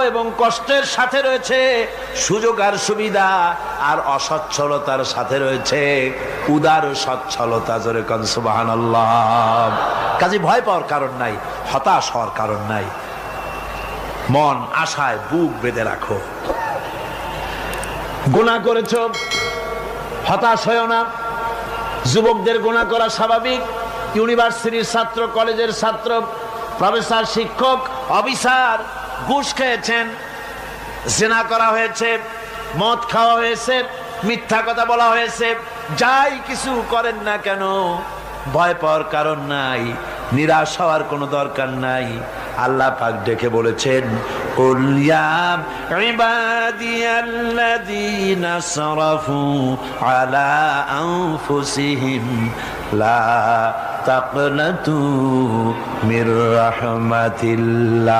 এবং কষ্টের সাথে রয়েছে সুযোগ আর সুবিধা, আর অসচ্ছলতার সাথে রয়েছে উদার সচ্ছলতা। জোরে কোন সুবহানাল্লাহ। কাজে ভয় পাওয়ার কারণ নাই, হতাশ হওয়ার কারণ নাই। মন আশায় বুক বেঁধে রাখো। গুনাহ করেছো, হতাশ হয়েও না। যুবকদের গুনাহ করা স্বাভাবিক। ইউনিভার্সিটির ছাত্র, কলেজের ছাত্র, প্রফেসর, শিক্ষক, অফিসার ঘুষ খেয়েছেন, জিনা করা হয়েছে, মদ খাওয়া হয়েছে, মিথ্যা কথা বলা হয়েছে, যাই কিছু করেন না কেন ভয় পাওয়ার কারণ নাই, নিরাশ হওয়ার কোনো দরকার নাই। আল্লাহ পাক ডেকে বলেছেন, কুল ইয়া ইবাদিয়াল্লাযীনা আসরাফু আলা আনফুসিহিম লা তাকনাতু মির রাহমাতিল্লাহ।